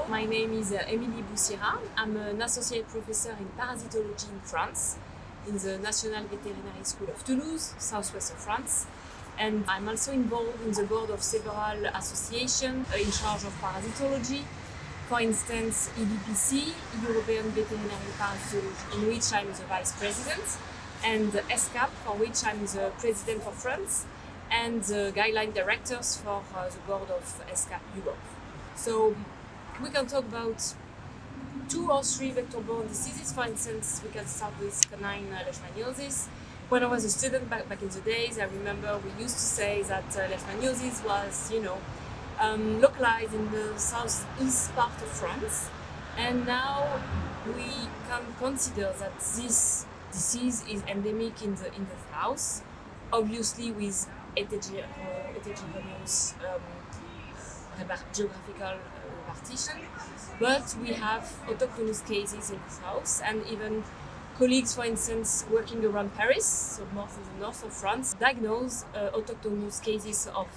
Hello, my name is Emilie Bouhsira. I'm an associate professor in parasitology in France, in the National Veterinary School of Toulouse, southwest of France. And I'm also involved in the board of several associations in charge of parasitology. For instance, EVPC, European Veterinary Parasitology, in which I'm the vice president, and ESCAP, for which I'm the president for France, and the guideline directors for the board of ESCAP Europe. So we can talk about 2 or 3 vector-borne diseases. For instance, we can start with canine leishmaniasis. When I was a student back in the days, I remember we used to say that leishmaniasis was, localized in the southeast part of France. And now we can consider that this disease is endemic in the south, obviously with heterogeneous geographical repartition, but we have autochthonous cases in the south, and even colleagues, for instance, working around Paris, so more in the north of France, diagnose autochthonous cases of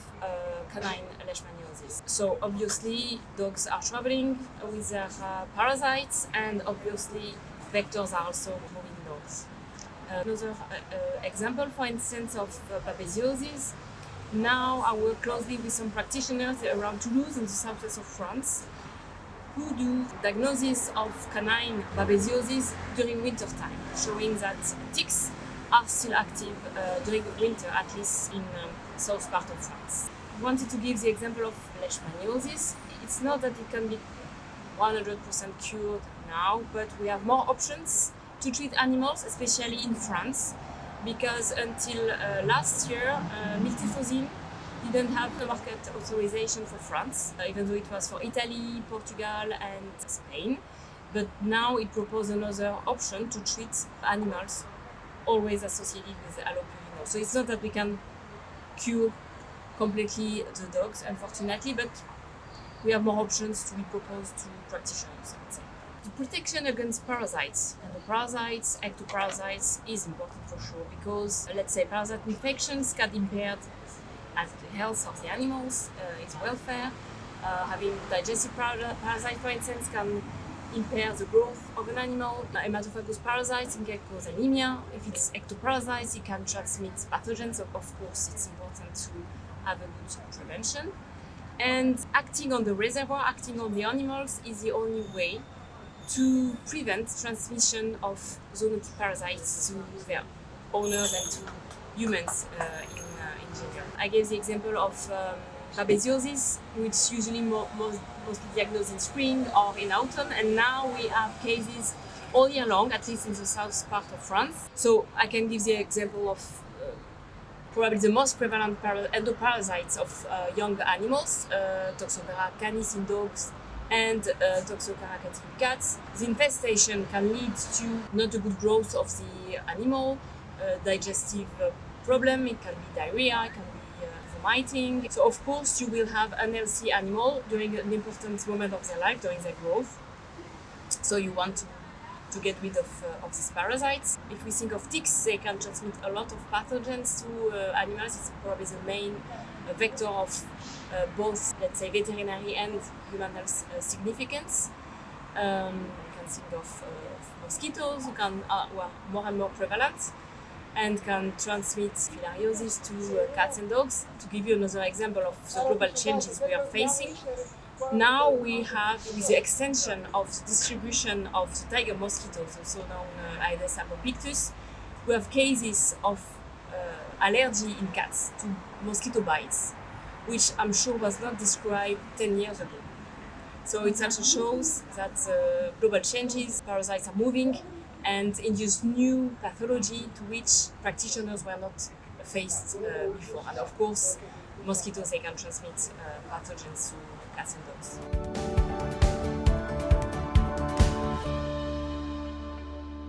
canine leishmaniasis. So obviously dogs are traveling with their parasites, and obviously vectors are also moving dogs. Another example, for instance, of babesiosis. Now I work closely with some practitioners around Toulouse in the southwest of France who do diagnosis of canine babesiosis during winter time, showing that ticks are still active during winter, at least in south part of France. I wanted to give the example of leishmaniasis. It's not that it can be 100% cured now, but we have more options to treat animals, especially in France, because until last year, miltefosine didn't have the market authorization for France, even though it was for Italy, Portugal and Spain. But now it proposes another option to treat animals always associated with allopurino. So it's not that we can cure completely the dogs, unfortunately, but we have more options to be proposed to practitioners, I would say. The protection against parasites, and the parasites, ectoparasites, is important for sure, because let's say parasite infections can impair the health of the animals, its welfare. Having digestive parasite, for instance, can impair the growth of an animal. Hematophagous parasites can cause anemia. If it's ectoparasites, it can transmit pathogens, so of course it's important to have a good prevention. And acting on the reservoir, acting on the animals, is the only way to prevent transmission of zoonotic parasites to their owners and to humans in general. I gave the example of babesiosis, which usually mostly diagnosed in spring or in autumn, and now we have cases all year long, at least in the south part of France. So I can give the example of probably the most prevalent endoparasites of young animals, Toxoplasma canis in dogs, and Toxoplasma canis in cats. The infestation can lead to not a good growth of the animal, digestive problem, it can be diarrhea, it can be vomiting. So of course you will have an unhealthy animal during an important moment of their life, during their growth. So you want to get rid of these parasites. If we think of ticks, they can transmit a lot of pathogens to animals. It's probably the main vector of both, let's say, veterinary and human health significance. We can think of mosquitoes, who are more and more prevalent and can transmit filariasis to cats and dogs. To give you another example of the global changes we are facing, now we have, with the extension of the distribution of the tiger mosquitoes, also known Aedes albopictus, we have cases of allergy in cats to mosquito bites, which I'm sure was not described 10 years ago. So it also shows that global changes, parasites are moving and induce new pathology to which practitioners were not faced before. And of course, mosquitoes, they can transmit pathogens to cats and dogs.